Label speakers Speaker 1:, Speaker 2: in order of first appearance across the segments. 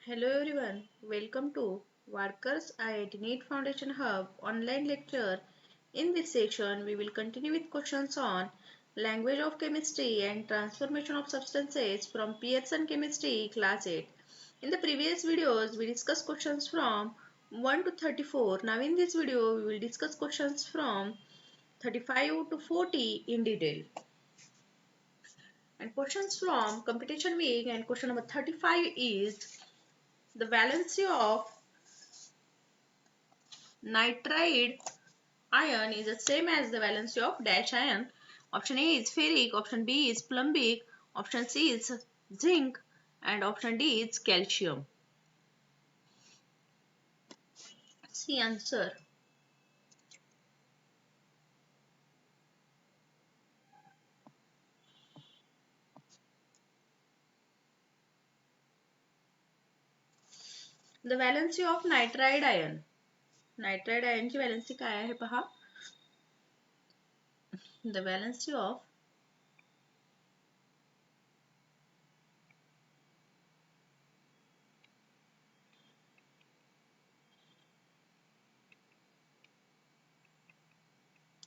Speaker 1: Hello everyone, welcome to Warkers IIT NEET Foundation Hub online lecture. In this section, we will continue with questions on language of chemistry and transformation of substances from Pearson Chemistry Class 8. In the previous videos, we discussed questions from 1 to 34. Now in this video, we will discuss questions from 35 to 40 in detail. And questions from Computation Week and question number 35 is the valency of nitride ion is the same as the valency of dash ion. Option A is ferric, option B is plumbic, option C is zinc, and option D is calcium. C answer. The valency of nitride ion. Nitride ion ची valency काय आहे पहा. The valency of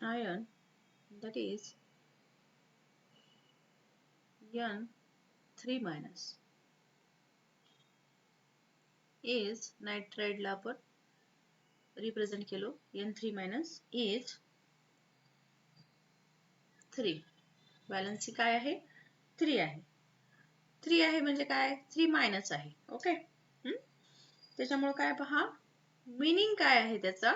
Speaker 1: ion, that is N3 minus, is nitride ला आपण represent केलो N3 minus is 3. valency काय आहे 3 आहे. 3 आहे म्हणजे काय 3 मायनस आहे. ओके. त्याच्यामुळे काय पहा मीनिंग काय आहे त्याचा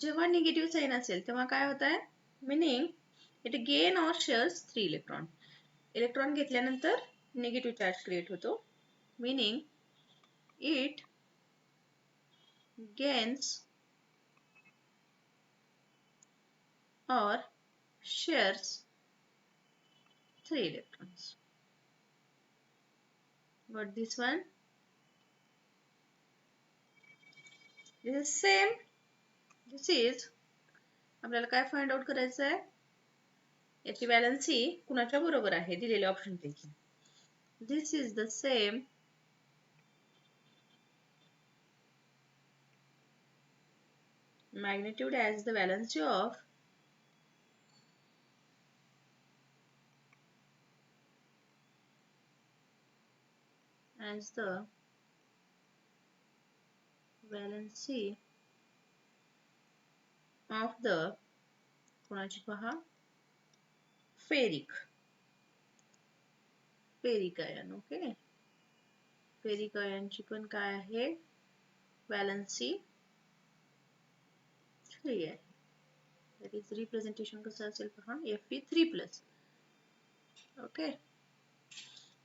Speaker 1: जेव्हा निगेटिव्ह साइन असेल तेव्हा काय होत आहे मीनिंग इट गेन और शेअर्स 3 इलेक्ट्रॉन. इलेक्ट्रॉन घेतल्यानंतर निगेटिव्ह चार्ज क्रिएट होतो. मीनिंग इट गेन्स और shares 3 electrons. What this one? This is same. This is आपल्याला काय फाइंड आउट करायचं आहे याची वॅलन्सी कुणाच्या बरोबर आहे दिलेल्या ऑप्शन पैकी. This is the same magnitude as the valency of of the कोणाची पहा फेरिक आयन. ओके. फेरिक आयनची पण काय आहे वॅलन्सी 3 आहे. that is रिप्रेझेंटेशन कसं असेल पहा Fe3+. okay,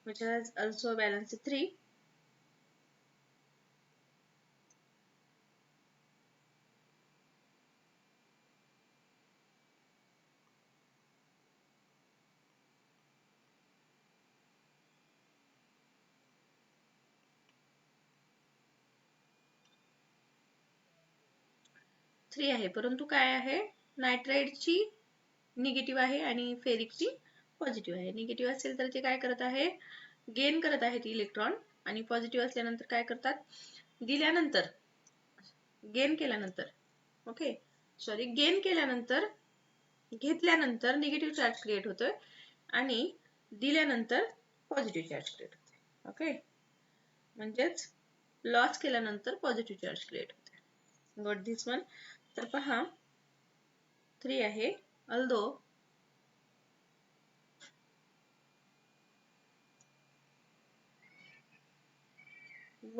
Speaker 1: which has also valency 3. Three आहे परंतु काय आहे नायट्राइडची निगेटिव्ह आहे आणि फेरिकची पॉझिटिव्ह आहे. निगेटिव्ह असेल तर ते काय करत आहे गेन करत आहेत इलेक्ट्रॉन आणि पॉझिटिव्ह असल्यानंतर काय करतात दिल्यानंतर गेन केल्यानंतर ओके सॉरी गेन केल्यानंतर घेतल्यानंतर निगेटिव्ह चार्ज क्रिएट होतोय आणि दिल्यानंतर पॉझिटिव्ह चार्ज क्रिएट होतोय. ओके म्हणजेच लॉस केल्यानंतर पॉझिटिव्ह चार्ज क्रिएट होते. Got this one. तर पहा 3 आहे although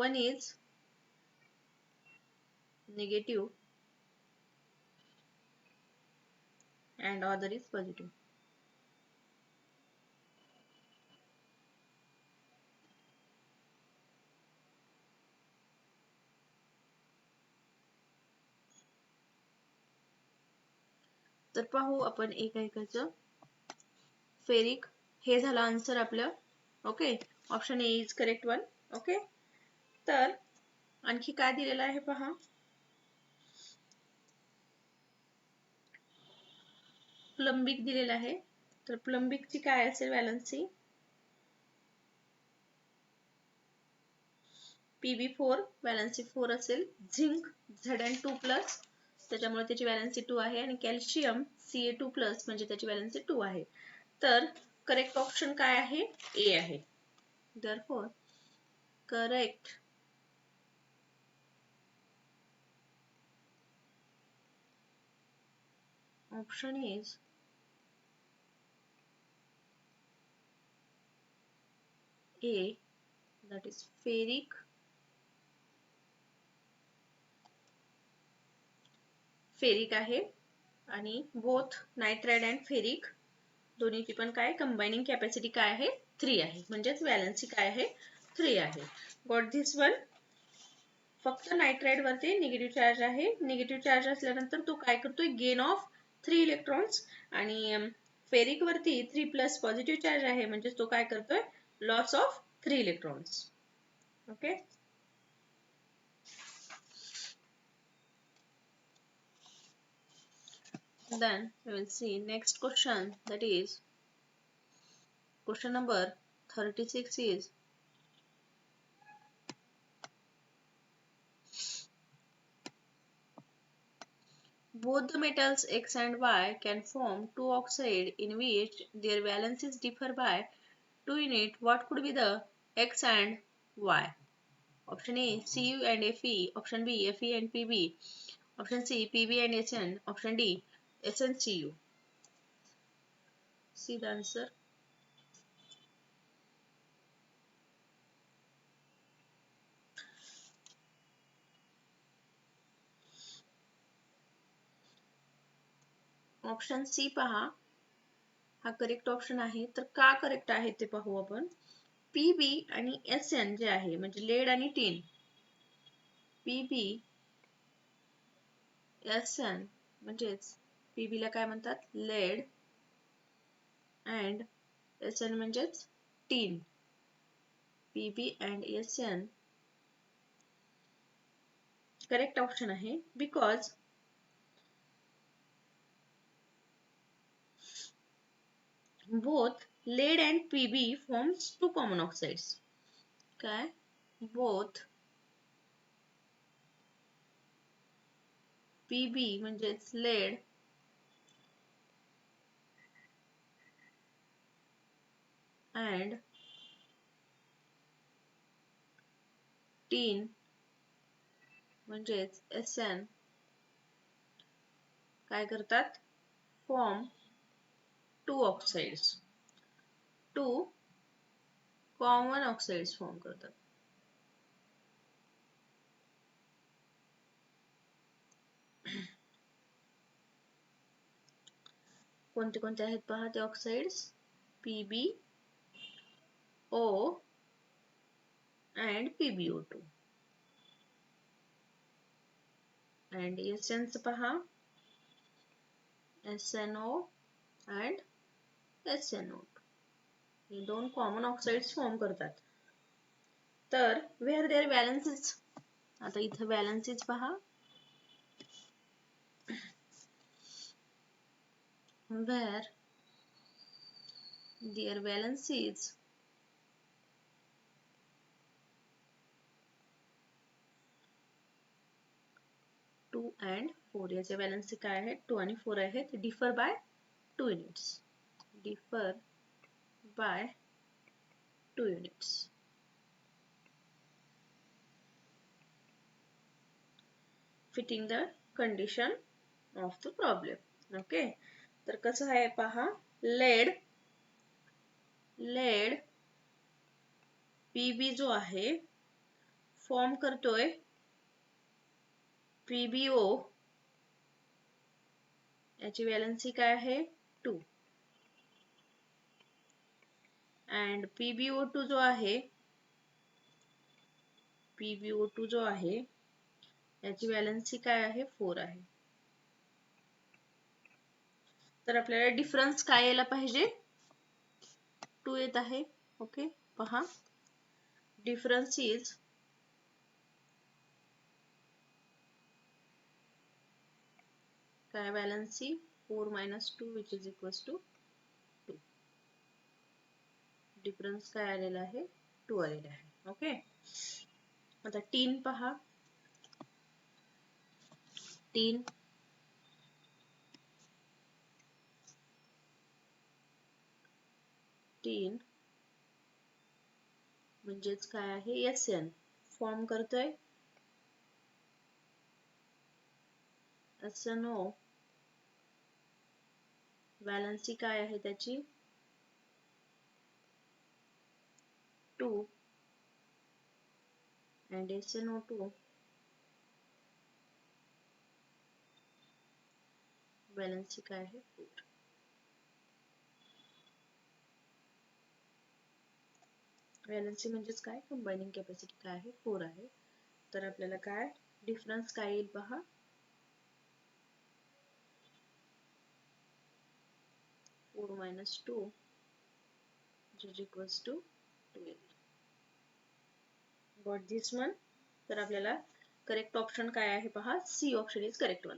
Speaker 1: one is negative and other is positive. तर पाहू आपण एकाचं फेरिक हे झालं आन्सर आपलं. Okay option A is correct one. Okay तर आणखी काय दिलेलं आहे पहा प्लंबिक दिलेलं आहे. तर प्लंबिकची काय असेल वॅलन्सी Pb4 व्हॅलेन्सी 4 असेल. झिंक Zn2+, त्याच्यामुळे त्याची व्हॅलेन्सी 2 आहे. आणि कॅल्शियम Ca2+, म्हणजे त्याची व्हॅलेन्सी 2 आहे. तर करेक्ट ऑप्शन काय आहे? ए आहे. Therefore, correct option is A, that is ferric. Ferric आहे आणि बोथ नायट्राइड अँड फेरिक दोन्हीची पण काय कंबायनिंग कॅपॅसिटी काय आहे? 3 आहे. म्हणजेच व्हॅलेन्सी काय आहे? 3 आहे. Got this one? फक्त नायट्राइड वरती निगेटिव्ह चार्ज आहे. निगेटिव्ह चार्ज असल्यानंतर तो काय करतोय? Gain of 3 electrons. आणि फेरिक वरती 3+ पॉझिटिव्ह चार्ज आहे. म्हणजे तो काय करतोय? Loss of 3 electrons. Okay. Then we will see next question, that is question number 36 is both the metals X and Y can form two oxide in which their valencies differ by 2 unit. What could be the X and Y? Option A, Cu and Fe. Option B, Fe and Pb. Option C, Pb and Sn. Option D, SnCu. See the answer. Option C पहा, हा correct option आहे. तर का correct आहे ते पाहू आपण. Pb आणि Sn जे आहे म्हणजे लेड आणि टीन, Pb Sn म्हणजेच Pb ला काय म्हणतात? लेड अँड Sn म्हणजेच tin. Pb and Sn correct option आहे. Because both lead and Pb forms two common oxides. काय? Both Pb म्हणजेच lead and tin म्हणजेच Sn काय करतात? Form two oxides, two common oxides form करतात. कोणते कोणते आहेत पहा ते oxides? Pb, O and PbO2. and Sn पहा, SnO and SnO2. हे दोन कॉमन ऑक्साइड्स फॉर्म करतात. तर वेअर देअर व्हॅलेन्सीज, आता इथं व्हॅलेन्सीज पहा, where their valencies two and 4, याचे व्हॅलेन्सी काय आहे? 2 आणि 4 आहेत. Differ by 2 units. Differ by 2 units. Fitting the condition of the problem. Okay. तर कसं आहे पहा, लेड Pb जो आहे फॉर्म करतोय PbO, याची व्हॅलेन्सी काय आहे? 2. अँड PbO2 जो आहे, PbO2 जो आहे याची व्हॅलेन्सी काय आहे? 4 आहे. तर आपल्याला डिफरन्स काय यायला पाहिजे? 2 येत आहे. ओके. पहा, डिफरन्स इज काय? Valency 4 - 2 which is equals to 2. Difference काय आलेला आहे? 2 आलेला आहे. ओके. आता टीन पहा, टीन टीन म्हणजेच काय आहे, SN फॉर्म करतोय, SNO व्हॅलेन्सी काय आहे त्याची 2 and SNO2 व्हॅलेन्सी काय आहे 4. व्हॅलेन्सी म्हणजेच काय, कंबायनिंग कॅपॅसिटी काय आहे 4 आहे. तर आपल्याला काय डिफरन्स काय येईल पहा, 4 minus 2 which is equals to 12. Got this one? तर आपल्याला करेक्ट ऑप्शन काय आहे पहा, C option is correct one.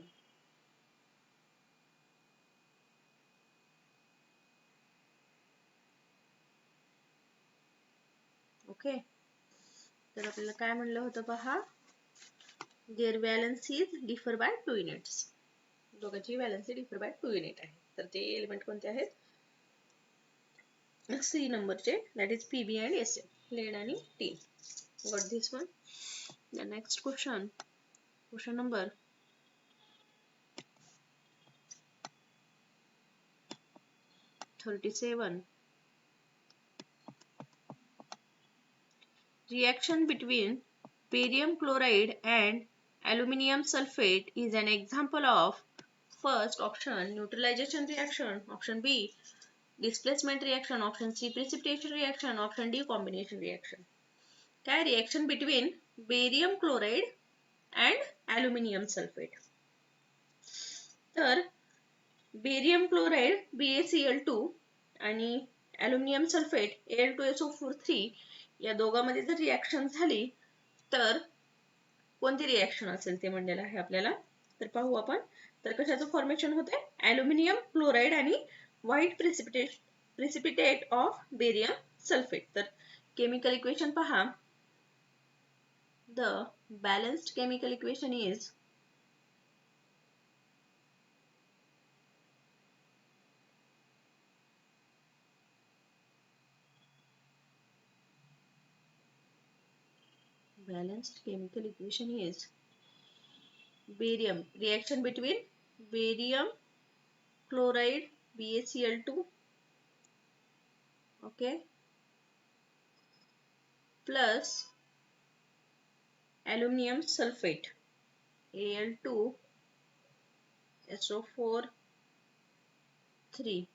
Speaker 1: Okay, तर आपल्याला काय म्हणलं होतं पहा, there valencies differ by 2 units. दोघांची व्हॅलेन्सी डिफर बाय 2 युनिट आहे. तर ते एलिमेंट कोणते आहेत, सी नंबरचे, that is PB and SM, lead आणि tin. Got this one. The next question, question number 37. Reaction between barium chloride and aluminium sulfate is an example of first option neutralization reaction, option B displacement reaction, option C precipitation reaction, option D combination reaction. काय reaction between barium chloride and aluminium sulfate. तर barium chloride BaCl2 आणि aluminium sulphate Al2SO4 या दोघांमध्ये जर reaction झाली तर कोणती reaction असेल ते म्हणलेलं आहे आपल्याला. तर पाहू आपण. तर कशाचं फॉर्मेशन होते, अल्युमिनियम क्लोराइड आणि white precipitate of barium sulphate. तर केमिकल इक्वेशन पहा, the balanced chemical equation is barium, reaction between barium chloride BaCl2, okay, plus aluminium sulfate Al2SO4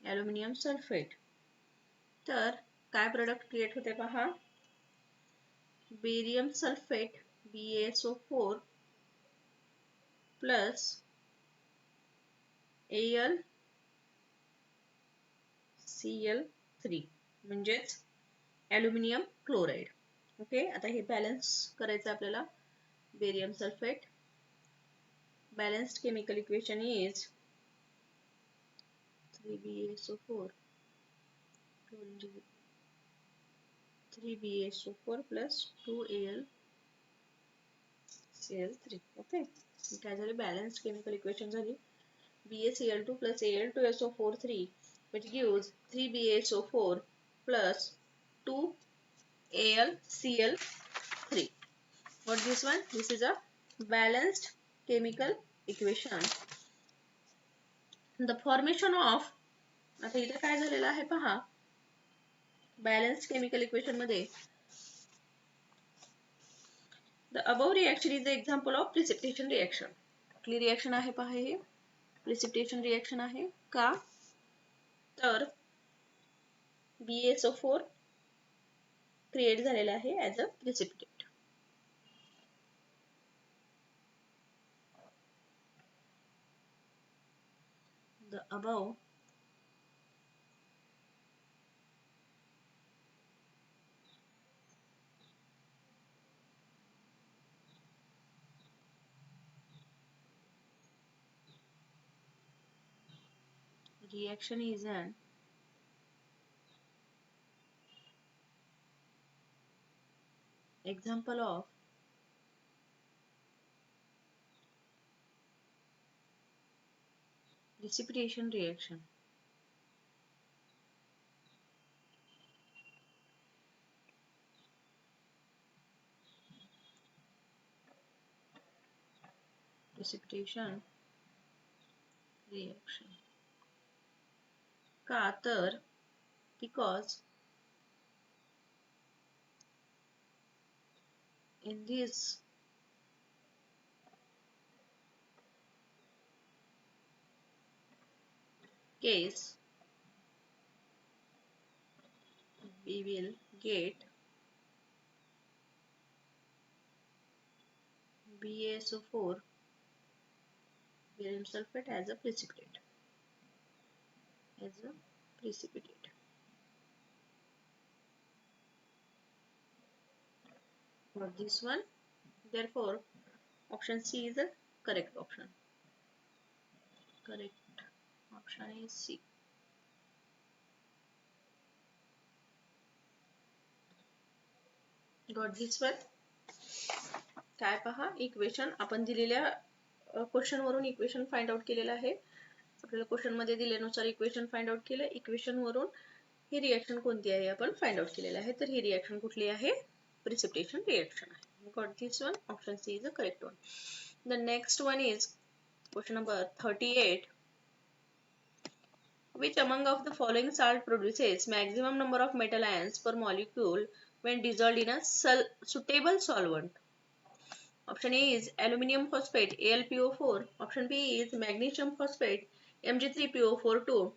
Speaker 1: aluminium sulfate. तर काय प्रोडक्ट क्रिएट होते पहा, barium sulphate BaSO4 plus AlCl3 म्हणजेच aluminium chloride. Okay, आता हे balance करायचं आपल्याला. Barium sulphate balanced chemical equation is 3BaSO4 plus 2AlCl3. Okay, काय झाले, बॅलन्स्ड केमिकल इक्वेशन झाली. BaCl2 plus Al2SO4 which gives 3BaSO4 plus 2AlCl3. What this one? This is a balanced chemical equation. The formation of, आता इथे काय झालेलं आहे पहा, balanced chemical equation मध्ये the above reaction is the example of precipitation reaction. कुठली reaction आहे पहा, हे precipitation reaction आहे का, तर BaSO4 क्रिएट झालेला आहे as a precipitate. The above reaction is an example of precipitation reaction. Precipitation reaction. का तर because in this case we will get BaSO4 barium sulfate as a precipitate. For this one, therefore, option C is the correct option. Correct option is C. Got this one? काय पहा equation आपण दिलेल्या question वरून equation find out केलेलं आहे. आपल्याला question मध्ये दिल्यानुसार equation find out केलं. इक्वेशन वरून ही रिएक्शन कोणती आहे आपण फाइंड आउट केलेलं आहे. तर ही रिएक्शन कुठली आहे? प्रिसिपिटेशन रिएक्शन आहे. Got this one. Option C is the correct one. The next one is question number 38. Which among of the following salt produces maximum number of metal ions per molecule when dissolved in a suitable solvent? Option A is aluminium phosphate AlPO4. Option B is magnesium phosphate Mg3PO42.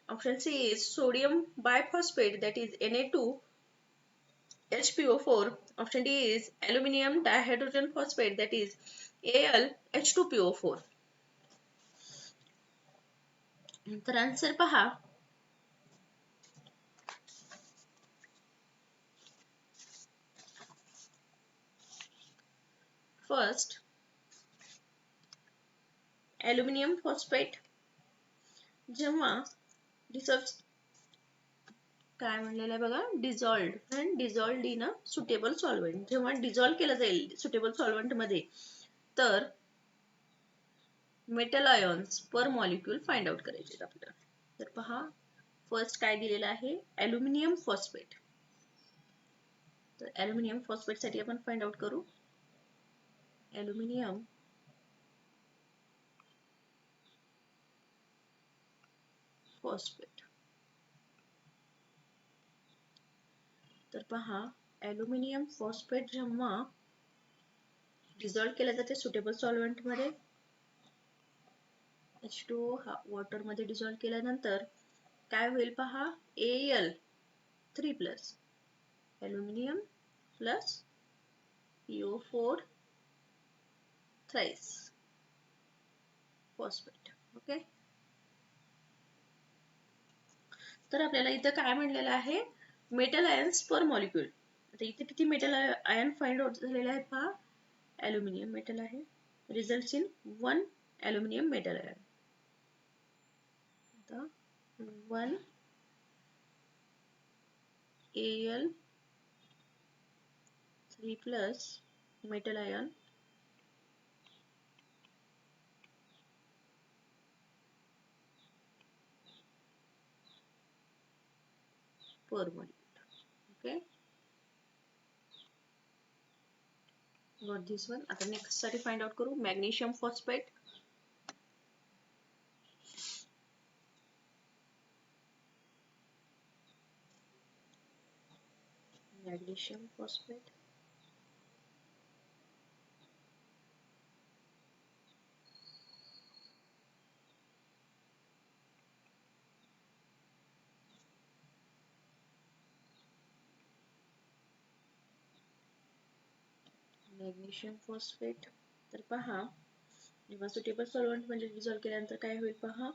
Speaker 1: Option C is sodium biphosphate, that is Na2HPO4. Option D is aluminium dihydrogen phosphate, that is AlH2PO4. तर answer पहा. First aluminium phosphate जेव्हा काय म्हणलेलं आहे बघा, डिझॉल्व्ड in a suitable solvent. जेव्हा dissolve केलं जाईल सुटेबल सॉल्व्हेंट मध्ये तर मेटल आयॉन्स पर मॉलिक्यूल फाइंड आउट करायचे आपल्याला. तर पहा फर्स्ट काय दिलेलं आहे? Aluminium phosphate. तर ॲल्युमिनियम फॉस्फेट साठी आपण फाइंड आउट करू. Aluminium phosphate. तर पहा ॲल्युमिनियम फॉस्फेट जेव्हा डिझॉल्व्ह केलं जाते सुटेबल सॉल्व्हेंट मध्ये, H2O हा वॉटर मध्ये डिझॉल्व्ह केल्यानंतर काय होईल पहा, Al3 plus aluminium plus PO4 thrice phosphate. Okay. तर आपल्याला इथं काय म्हणलेलं आहे? मेटल आयन्स पर मॉलिक्यूल. आता इथे किती मेटल आयन फाइंड आउट झालेले आहेत पहा. ॲल्युमिनियम मेटल आहे. Results in 1 aluminium metal ion. आता 1 Al3 plus metal ion per molecule. Okay. Got this one. आता नेक्स्ट साठी फाइंड आउट करू. Magnesium phosphate. Magnesium phosphate. Magnesium phosphate. तर पहा जेव्हा सुटेबल सॉल्व्हेंट मध्ये डिझॉल्व्ह केल्यानंतर काय होईल पहा,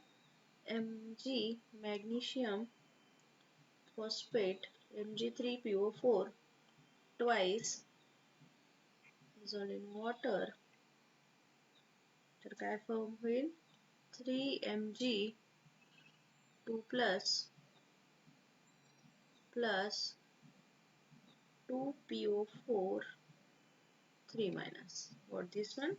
Speaker 1: Mg magnesium phosphate Mg3PO4 twice dissolved in water. तर काय फॉर्म होईल, 3Mg2 plus 2PO4 3 minus. What this one?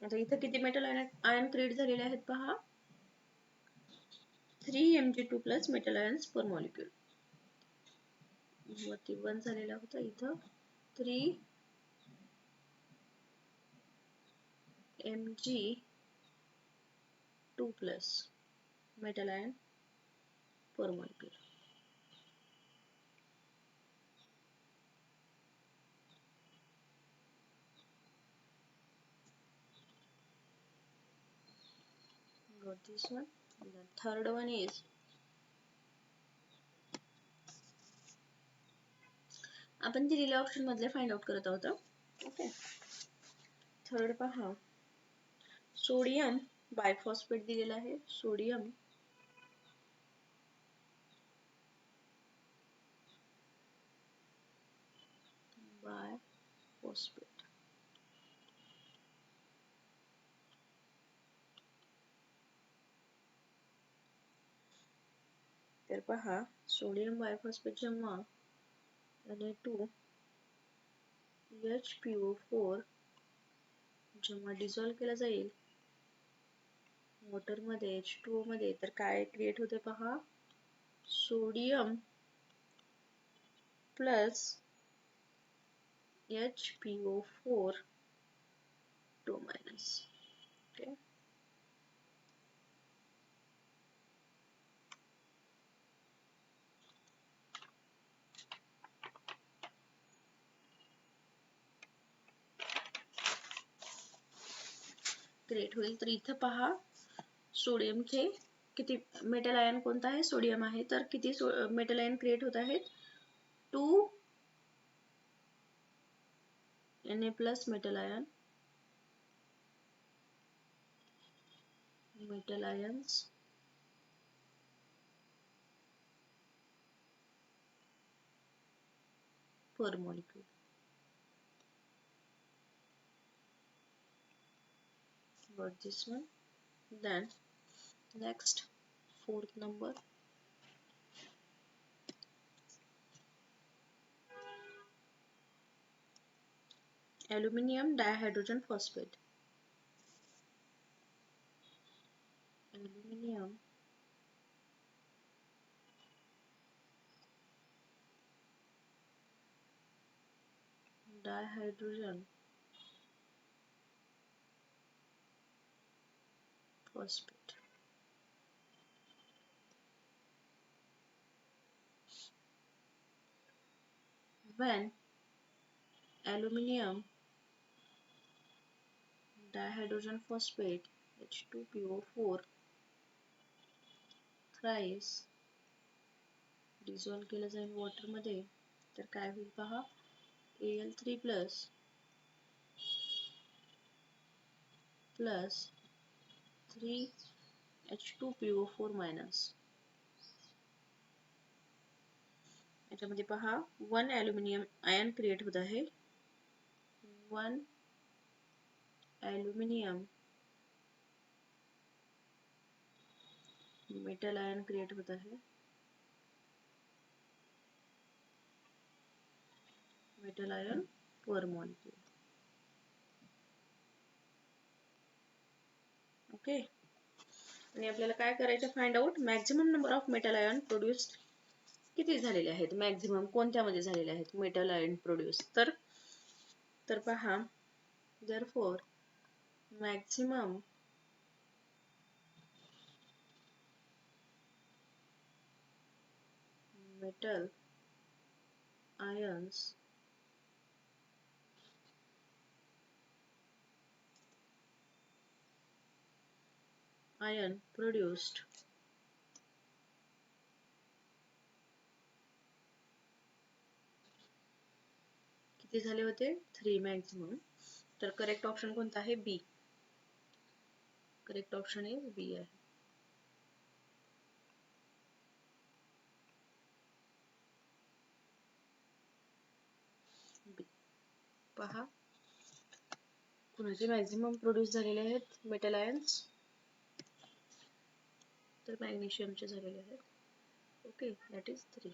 Speaker 1: आता इथं किती मेटल आयन क्रिएट झालेले आहेत पहा, 3 Mg2 प्लस मेटल आयन्स पर मॉलिक्यूल. वरती 1 झालेला होता, इथं 3 Mg2 plus metal ion per molecule. Got this one. And the third one is आपण दिलेल्या ऑप्शन मधले फाइंड आउट करत आहोत. ओके, थर्ड पहा, सोडियम बायफॉस्फेट दिलेला आहे. सोडियम बायफॉस्फेट. तर पहा, सोडियम बायफॉस्फेट जेव्हा Na2HPO4 जेव्हा डिझॉल्व्ह केला जाईल वॉटर मध्ये H2O मध्ये, तर काय क्रिएट होते पहा, sodium plus HPO4 2 minus. Okay, create होईल. तर इथं पहा, सोडियमचे किती मेटल आयन कोणता आहे, सोडियम आहे, तर किती मेटल आयन क्रिएट होत आहेत, 2 Na plus metal ions per molecule. Got this one. Then next, fourth number, aluminium dihydrogen phosphate. Aluminium dihydrogen phosphate. When aluminium dihydrogen phosphate H2PO4 thrice dissolve केलं जाईल water मध्ये, तर काय होईल पहा, Al3 प्लस 3H2PO4 मायनस. याच्यामध्ये पहा, 1 aluminium ion create होत आहे, 1 ॲल्युमिनियम मेटल आयन क्रिएट होत आहे, मेटल आयन पर मॉलिक्यूल. ओके, आणि आपल्याला काय करायचं, find out maximum number of metal ion produced किती झालेले आहेत, मॅक्झिमम कोणत्यामध्ये झालेले आहेत मेटल आयन प्रोड्यूस. तर पहा, therefore maximum metal ions produced किती झाले होते, 3 मॅक्झिमम. तर करेक्ट ऑप्शन कोणता आहे, बी. करेक्ट ऑप्शन इज बी आहे. बी पहा, कुणाचे मॅक्झिमम प्रोड्यूस झालेले आहेत मेटल आयन्स, तर मॅग्नेशियमचे झालेले आहेत. Okay, that is 3.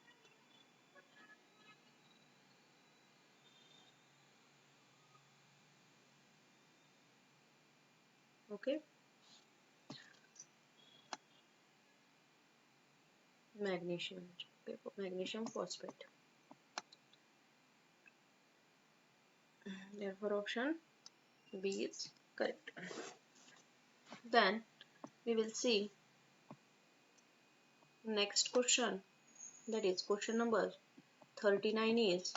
Speaker 1: Okay. Magnesium. Okay. Magnesium phosphate. Therefore, option B is correct. Then we will see next question. That is question number 39 is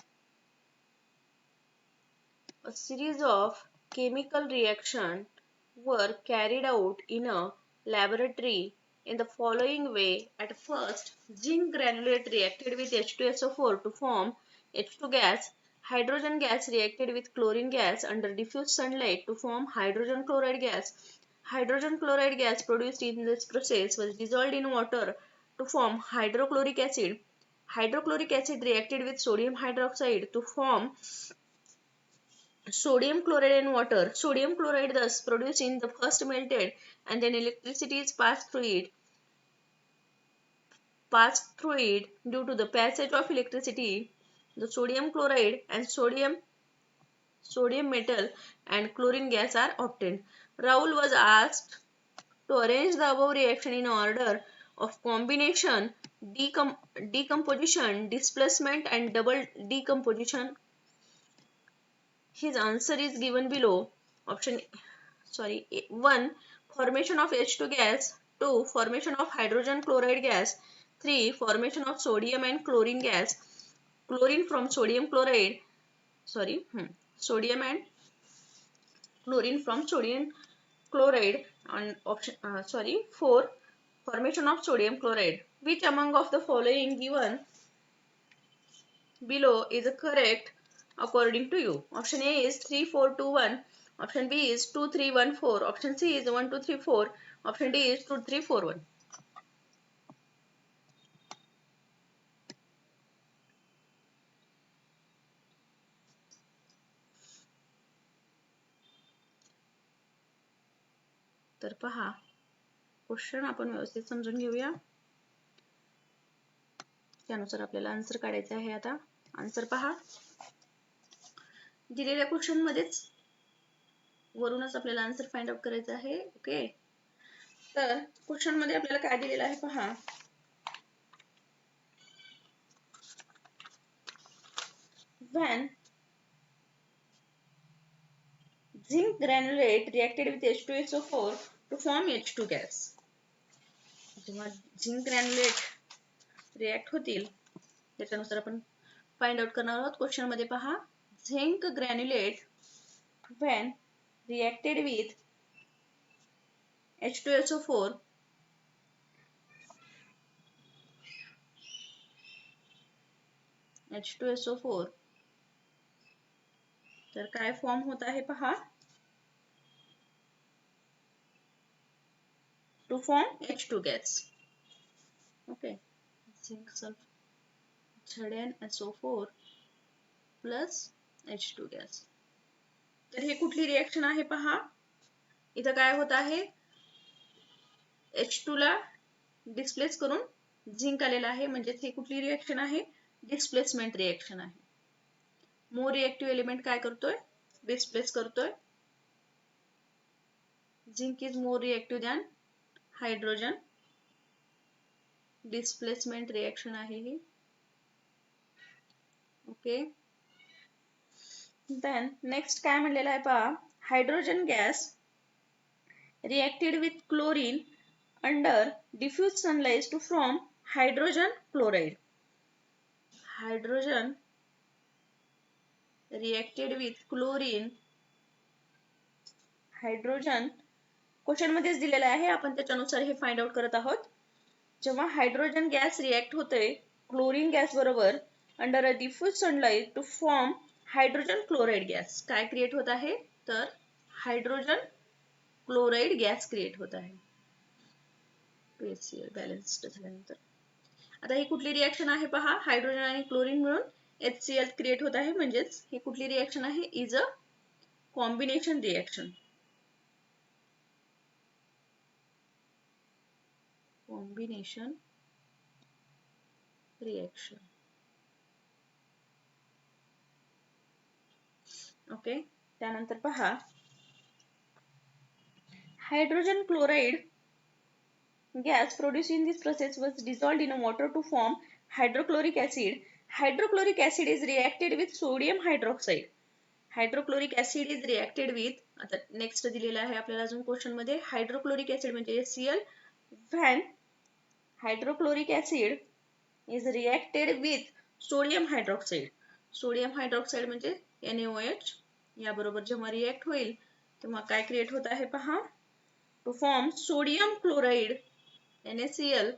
Speaker 1: a series of chemical reactions were carried out in a laboratory in the following way. At first, zinc granulate reacted with H2SO4 to form H2 gas. Hydrogen gas reacted with chlorine gas under diffuse sunlight to form hydrogen chloride gas. Hydrogen chloride gas produced in this process was dissolved in water to form hydrochloric acid. Hydrochloric acid reacted with sodium hydroxide to form sodium chloride and water. Sodium chloride thus produced in the first melted and then electricity is passed through it due to the passage of electricity. The sodium chloride and sodium metal and chlorine gas are obtained. Raoul was asked to arrange the above reaction in order of combination, decomposition, displacement and double decomposition. His answer is given below. Option 1 formation of H2 gas, 2 formation of hydrogen chloride gas, 3 formation of sodium and chlorine gas, chlorine from sodium chloride, sodium and chlorine from sodium chloride, and option 4 formation of sodium chloride. Which among of the following given below is correct according to you? Option A is 3421, option B is 2314, option C is 1234, option D is 2341. तर पहा question आपण व्यवस्थित समजून घेऊया. त्यानुसार आपल्याला answer काढायचा आहे. आता आन्सर पहा. दिलेल्या क्वेश्चन मध्येच वरूनच आपल्याला आन्सर फाइंड आउट करायचा आहे. ओके. तर क्वेश्चन मध्ये आपल्याला काय दिलेलं आहे पहा. When zinc granulate reacted with H2SO4 to form H2 gas. जेव्हा झिंक ग्रॅन्युलेट रिॲक्ट होतील त्याच्यानुसार आपण फाइंड आउट करणार आहोत. क्वेश्चन मध्ये पहा. Zinc granulate when reacted with H2SO4 तर काय फॉर्म होत आहे पहा. to form H2 gas. Okay. Zinc sulfur ZnSO4 plus H2 gas. तर हे कुठली रिएक्शन आहे पहा. इथं काय होत आहे. H2 ला डिस्प्लेस करून झिंक आलेला आहे. म्हणजे हे कुठली रिएक्शन आहे. डिस्प्लेसमेंट रिएक्शन आहे. मोर रिएक्टिव्ह एलिमेंट काय करतोय. डिस्प्लेस करतोय. Zinc is more reactive than hydrogen. Displacement reaction आहे ही. ओके. देन नेक्स्ट काय म्हणलेलं आहे पहा. Hydrogen gas reacted with chlorine under diffuse sunlight to form hydrogen chloride. Hydrogen reacted with chlorine. Hydrogen question मध्येच दिलेलं आहे. आपण त्याच्यानुसार हे फाइंड आउट करत आहोत. जेव्हा हायड्रोजन गॅस रिएक्ट होते क्लोरीन गॅस बरोबर under a diffuse sunlight to form hydrogen chloride gas. काय क्रिएट होत आहे. तर हायड्रोजन क्लोराइड गॅस क्रिएट होत आहे. HCl बॅलन्स्ड झाल्यानंतर. आता ही कुठली रिएक्शन आहे पहा. हायड्रोजन आणि क्लोरीन मिळून HCl क्रिएट होत आहे. म्हणजेच ही कुठली रिएक्शन आहे. Is a combination reaction. Combination reaction. Okay. त्यानंतर पहा. hydrogen chloride gas produced in this process was dissolved in a water to form hydrochloric acid. Hydrochloric acid is reacted with sodium hydroxide. Hydrochloric acid is reacted with, आता next दिलेला आहे आपल्याला अजून question मध्ये, hydrochloric acid म्हणजे HCl van hydrochloric acid is reacted with sodium hydroxide. Sodium hydroxide म्हणजे NaOH, याबरोबर जेव्हा रिएक्ट होईल तेव्हा काय क्रिएट होत आहे पहा, to form sodium chloride NaCl,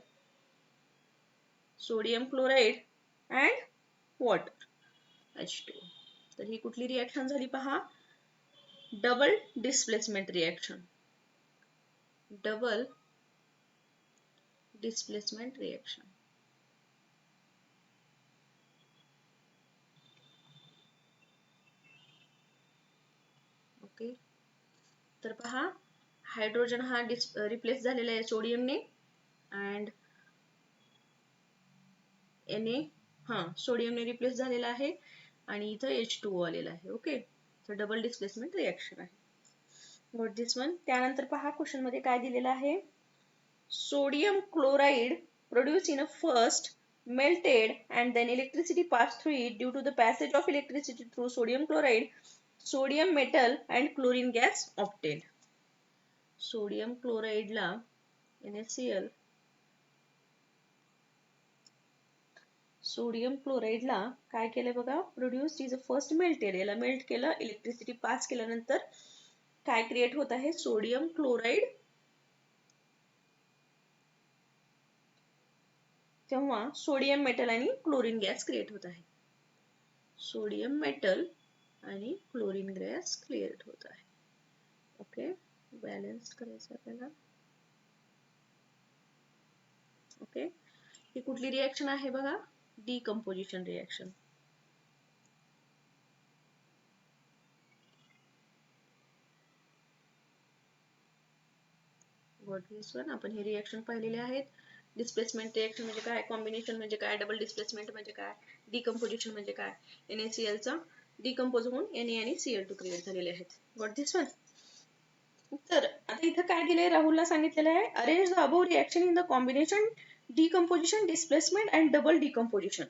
Speaker 1: sodium chloride and water H2. तर ही कुठली रिएक्शन झाली पहा, double displacement reaction. Double displacement reaction. Okay, तर पहा हायड्रोजन हा रिप्लेस झालेला आहे सोडियमने अँड सोडियमने रिप्लेस झालेला आहे आणि इथं H2O आलेला आहे. ओके, तर डबल डिस्प्लेसमेंट रिएक्शन आहे. नोट दिस वन. त्यानंतर पहा क्वेश्चन मध्ये काय दिलेलं आहे, sodium chloride produced in a first melted and then electricity passed through it. Due to the passage of electricity through sodium chloride, sodium metal and chlorine gas obtained. Sodium chloride ला NaCl, sodium chloride ला काय केलं बघा, produced is a first melted, याला melt केलं, electricity pass केल्यानंतर काय create होत आहे, सोडियम क्लोराइड. तेव्हा सोडियम मेटल आणि क्लोरीन गॅस क्रिएट होत आहे. सोडियम मेटल आणि क्लोरीन गॅस क्रिएट होत आहे. ओके, बॅलन्स करायचं आपल्याला. ओके, ही कुठली रिएक्शन आहे बघा, डिकम्पोजिशन रिएक्शन. आपण हे रिएक्शन पाहिलेले आहेत. डिस्प्लेसमेंट रिएक्शन म्हणजे काय, कॉम्बिनेशन म्हणजे काय, डबल डिस्प्लेसमेंट म्हणजे काय, डिकम्पोजिशन म्हणजे काय, NaCl चा डिकम्पोज होऊन Na आणि Cl2 क्रिएट झालेले आहेत. Got this one. तर आता इथं काय दिलंय, राहुलला सांगितलेलं आहे, arrange the above reaction in the combination decomposition displacement and double decomposition.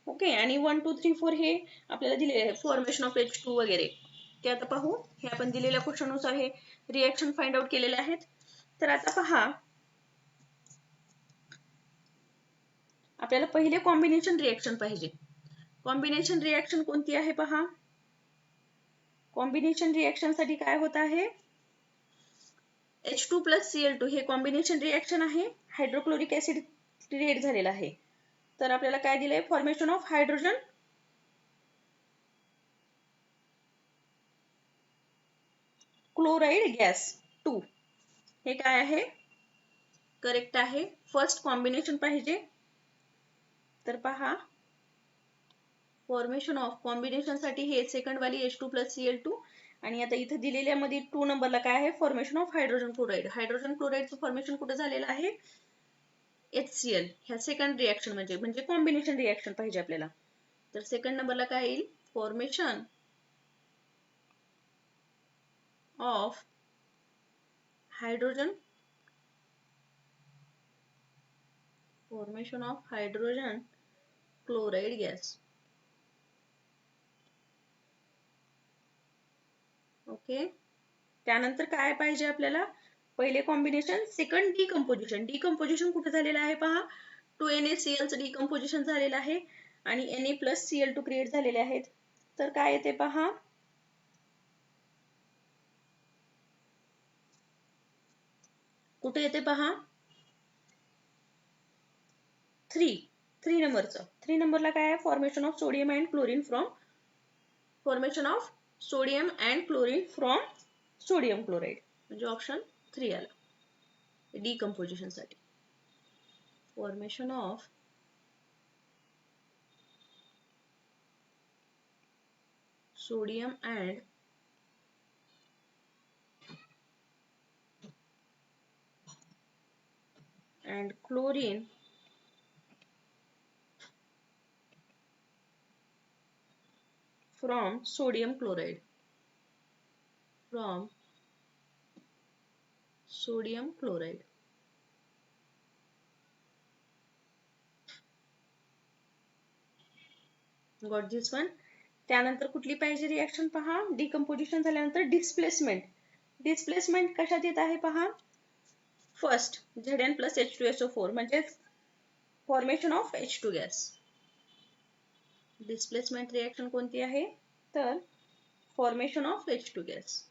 Speaker 1: Okay, आणि 1 2 3 4 हे आपल्याला दिलेले आहे, फॉर्मेशन ऑफ H2 वगैरे. ते आता पाहू, हे आपण दिलेल्या क्वेश्चन नुसार हे रिएक्शन फाइंड आउट केलेले आहेत. तर आता पहा, आपल्याला पहिले कॉम्बिनेशन रिएक्शन पाहिजे. कॉम्बिनेशन रिएक्शन कोणती आहे पहा, कॉम्बिनेशन रिएक्शन साठी काय होत आहे, H2 plus Cl2 हे कॉम्बिनेशन रिएक्शन आहे, हायड्रोक्लोरिक ऍसिड क्रिएट झालेला आहे. तर आपल्याला काय दिलंय, formation of hydrogen chloride gas 2, हे काय आहे, करेक्ट आहे. फर्स्ट कॉम्बिनेशन पाहिजे. तर पहा, फॉर्मेशन ऑफ कॉम्बिनेशन साठी हे सेकंड वाली H2 plus Cl2, आणि आता इथे दिलेल्या मध्ये 2 नंबरला काय आहे, formation of hydrogen chloride. Hydrogen क्लोराइडचं फॉर्मेशन कुठे झालेलं आहे, HCl. ह्या सेकंड रिएक्शन म्हणजे कॉम्बिनेशन रिएक्शन पाहिजे आपल्याला. तर सेकंड नंबरला काय येईल, formation of hydrogen chloride gas. Okay, त्यानंतर काय पाहिजे आपल्याला, पहिले कॉम्बिनेशन, सेकंड डिकम्पोजिशन. डिकम्पोजिशन कुठे झालेलं आहे पहा, 2NaCl चं डिकम्पोजिशन झालेलं आहे आणि Na plus Cl2 क्रिएट झालेले आहेत. तर काय येते पहा, कुठे येते पहा, 3 नंबरचं. 3 नंबरला काय आहे, formation of sodium and chlorine from, formation of sodium and chlorine from sodium chloride, म्हणजे ऑप्शन 3 आला डिकम्पोजिशन साठी. Formation of sodium and chlorine from sodium chloride. Sodium chloride. Got this one. त्यानंतर कुठली पाहिजे रिएक्शन पहा. डिकम्पोजिशन झाल्यानंतर displacement. Displacement कशात येत आहे पहा. फर्स्ट Zn प्लस H2SO4 म्हणजे formation of H2 gas. Displacement reaction कोणती आहे तर formation of H2 gas.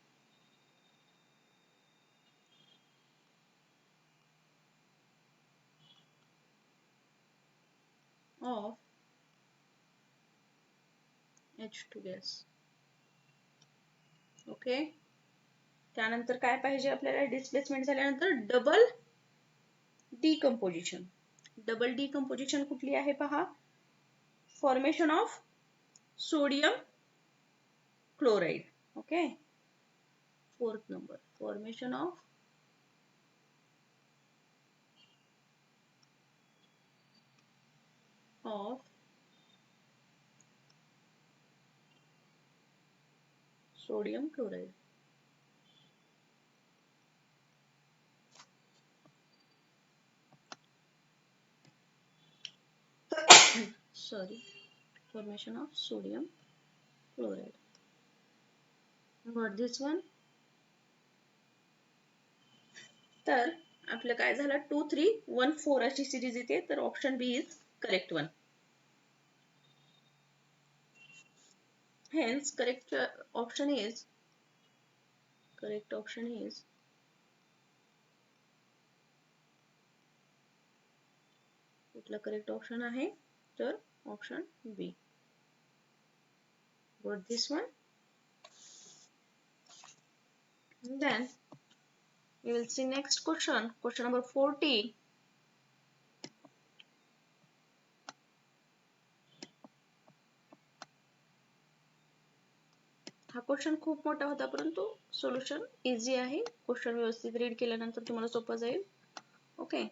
Speaker 1: Of H2 gas. Okay. त्यानंतर काय पाहिजे आपल्याला डिस्प्लेसमेंट झाल्यानंतर डबल डिकम्पोजिशन. डबल डिकम्पोजिशन कुठली आहे पहा. Formation of sodium chloride. Okay. Fourth number formation of sodium chloride. Sorry, formation of sodium chloride. Got this one. तर आपलं काय झालं 2 3 1 4 अशी सिरीज येते. तर option B is correct one. Hence correct option is कुठला करेक्ट ऑप्शन आहे तर option B. Got this one. Then we will see next question. Question number 40. हा क्वेश्चन खूप मोठा होता परंतु सोल्युशन इझी आहे. क्वेश्चन व्यवस्थित रीड केल्यानंतर तुम्हाला सोपं जाईल. ओके.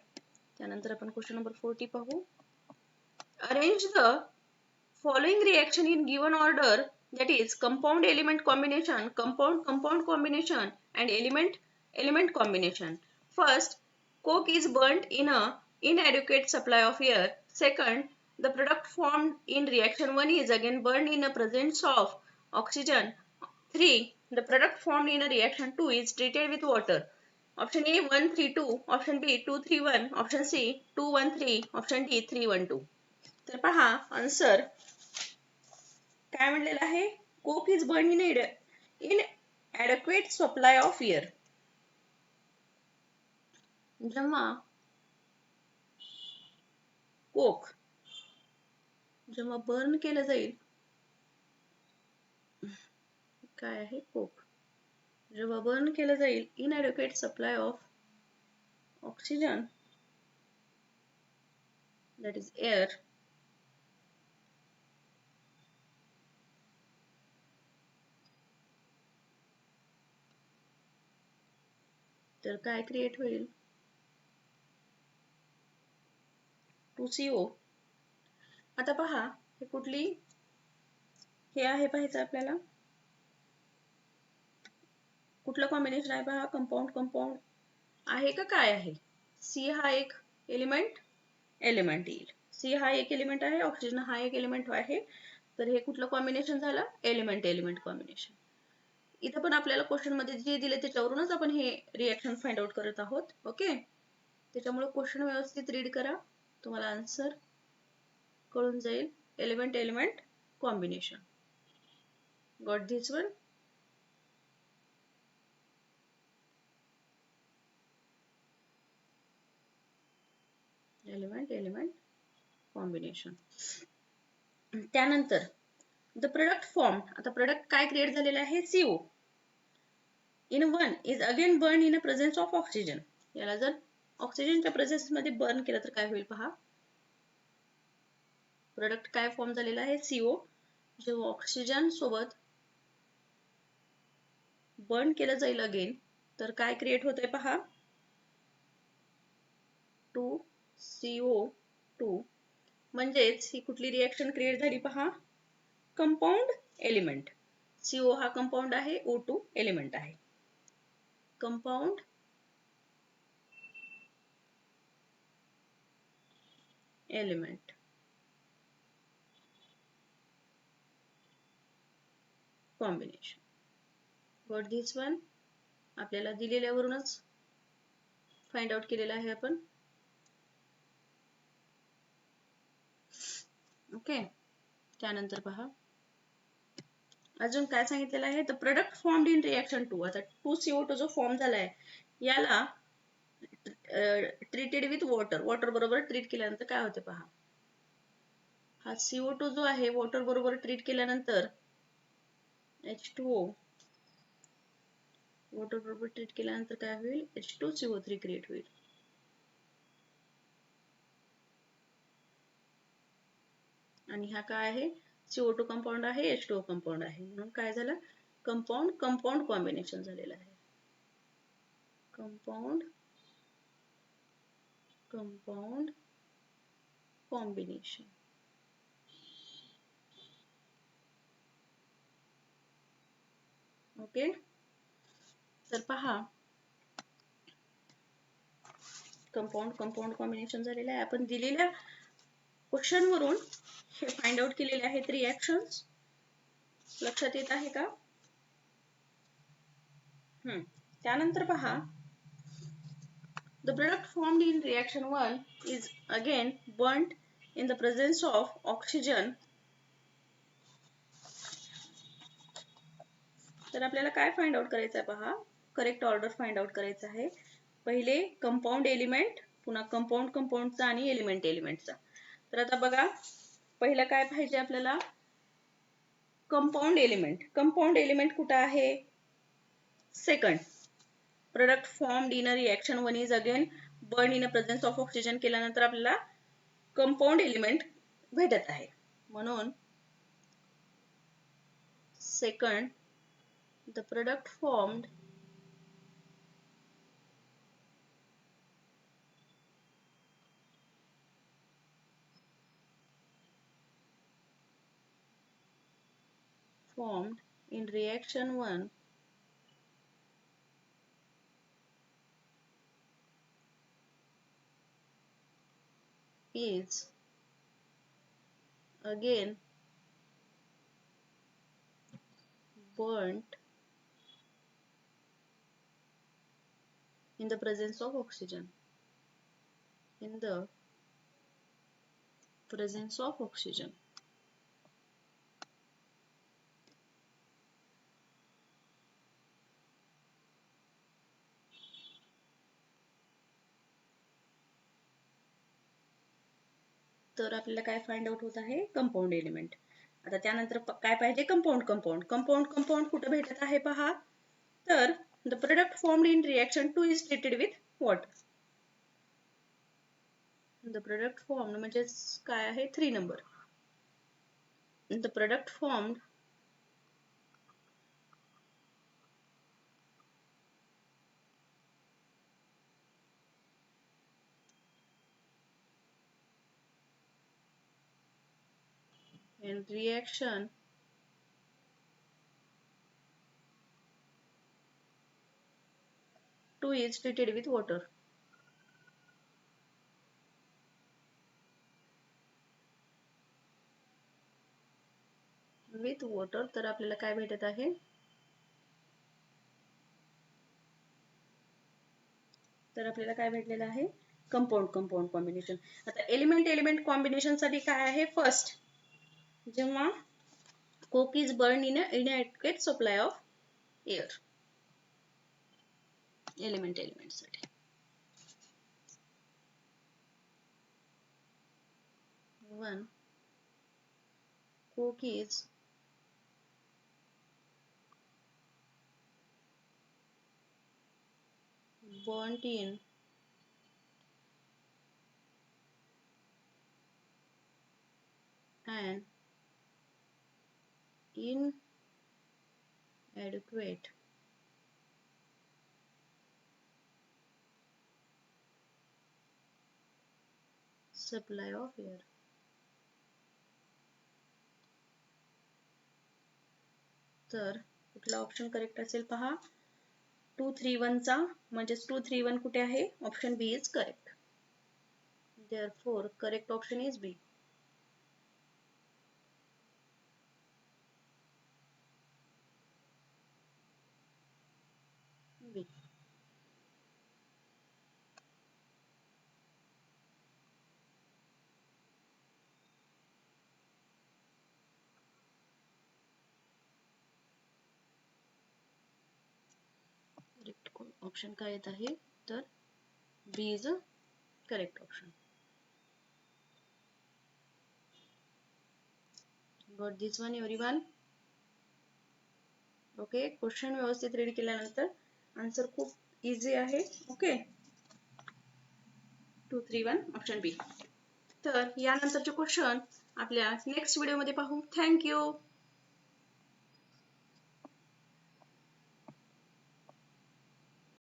Speaker 1: त्यानंतर आपण क्वेश्चन नंबर 40 पाहू. Arrange the following reaction in given order, that is compound element combination, compound combination and element combination. First, coke is burnt in a inadequate supply of air. Second, the product formed in reaction 1 is again burned in the presence of oxygen. 3, the product formed in a reaction 2 is treated with water. Option A 1 3 2, option B 2 3 1, option C 2 1 3, option D 3 1 2. तर पहा answer काय म्हणलेलं आहे. Coke is burn in adequate supply of air. जेव्हा coke burn केलं जाईल, काय आहे कोक जेव्हा बर्न केलं जाईल inadequate supply of oxygen, that is air, तर काय क्रिएट होईल 2CO. आता पहा हे कुठली हे आहे पाहायचं आपल्याला. कुठलं कॉम्बिनेशन आहे पहा. कंपाऊंड आहे का काय आहे. सी हा एक एलिमेंट येईल. सी हा एक एलिमेंट आहे, ऑक्सिजन हा एक एलिमेंट आहे. तर हे कुठलं कॉम्बिनेशन झालं एलिमेंट कॉम्बिनेशन. इथं पण आपल्याला क्वेश्चन मध्ये जे दिले त्याच्यावरूनच आपण हे रिएक्शन फाइंड आउट करत आहोत. ओके. त्याच्यामुळे क्वेश्चन व्यवस्थित रीड करा, तुम्हाला आन्सर कळून जाईल. Element combination. Got this one. Element combination. त्यानंतर द प्रोडक्ट फॉर्म. आता प्रोडक्ट काय क्रिएट झालेलं आहे CO in 1 is again burn in a presence of oxygen. याला जर ऑक्सिजनच्या प्रेझेन्स मध्ये बर्न केलं तर काय होईल पहा. प्रोडक्ट काय फॉर्म झालेला आहे CO जेव्हा ऑक्सिजन सोबत बर्न केलं जाईल अगेन तर काय क्रिएट होतंय पहा 2CO2. म्हणजेच ही कुठली रिएक्शन क्रिएट झाली पहा कंपाऊंड एलिमेंट. CO हा कंपाऊंड आहे, O2 एलिमेंट आहे. Compound element. Combination. What this one आपल्याला दिलेल्यावरूनच फाइंड आउट केलेलं आहे आपण. ओके. त्यानंतर पहा अजून काय सांगितलेलं आहे. The product formed in reaction two. आता 2CO2 जो फॉर्म झालाय याला ट्रीटेड विथ वॉटर. वॉटर बरोबर ट्रीट केल्यानंतर काय होते पहा. हा CO2 जो आहे वॉटर बरोबर ट्रीट केल्यानंतर H2O वॉटर बरोबर ट्रीट केल्यानंतर काय होईल. H2CO3 क्रिएट होईल. आणि हा काय आहे CO2 कंपाऊंड आहे, H2O कंपाऊंड आहे, म्हणून काय झालं कंपाऊंड कंपाऊंड कॉम्बिनेशन झालेलं आहे. Compound compound combination. ओके. तर पहा कंपाऊंड कंपाऊंड कॉम्बिनेशन झालेलं आहे. आपण दिलेल्या क्वेश्चन वरून हे फाइंड आउट केलेले आहेत रिएक्शन्स. लक्षात येत आहे का. त्यानंतर पहा the product formed in reaction 1 is again burnt in the presence of oxygen. तर आपल्याला काय फाइंड आउट करायचं आहे पहा. करेक्ट ऑर्डर फाइंड आउट करायचं आहे. पहिले कंपाऊंड एलिमेंट, पुन्हा कंपाऊंड कंपाऊंडचा आणि एलिमेंट एलिमेंटचा. तर आता बघा पहिलं काय पाहिजे आपल्याला कंपाऊंड एलिमेंट. कंपाऊंड एलिमेंट कुठं आहे. Second. Product formed in a reaction 1 is again burn in a presence of oxygen केल्यानंतर आपल्याला कंपाऊंड एलिमेंट भेटत आहे. म्हणून second the product formed in reaction 1 is again burnt in the presence of oxygen. In the presence of oxygen. तर आपल्याला काय find out होत आहे कंपाऊंड एलिमेंट. आता त्यानंतर काय पाहिजे कंपाऊंड कंपाऊंड. कंपाऊंड कंपाऊंड कुठे भेटत आहे पहा. तर the product formed in reaction 2 is treated with water. The product formed म्हणजे काय आहे 3 number. The product formed in reaction 2 is treated with water. With water. तर आपल्याला काय भेटत आहे तर आपल्याला काय भेटलेलं आहे कंपाऊंड कंपाऊंड कॉम्बिनेशन. आता एलिमेंट एलिमेंट कॉम्बिनेशन साठी काय आहे फर्स्ट जेव्हा coke is burned in an inadequate supply of air. Element element साठी one coke is burnt in an inadequate supply of air. तर कुठला ऑप्शन करेक्ट असेल पहा 231 चा. म्हणजे 231 कुठे आहे option B is correct. Therefore, correct option is B. B. Correct option काय येत आहे तर B is a correct option. Got this one everyone? Okay, question व्यवस्थित रीड केल्यानंतर आन्सर खूप इझी आहे. ओके, 2, 3, 1 ऑप्शन बी. तर यानंतरचे क्वेश्चन आपल्या नेक्स्ट व्हिडिओमध्ये पाहू. थँक्यू.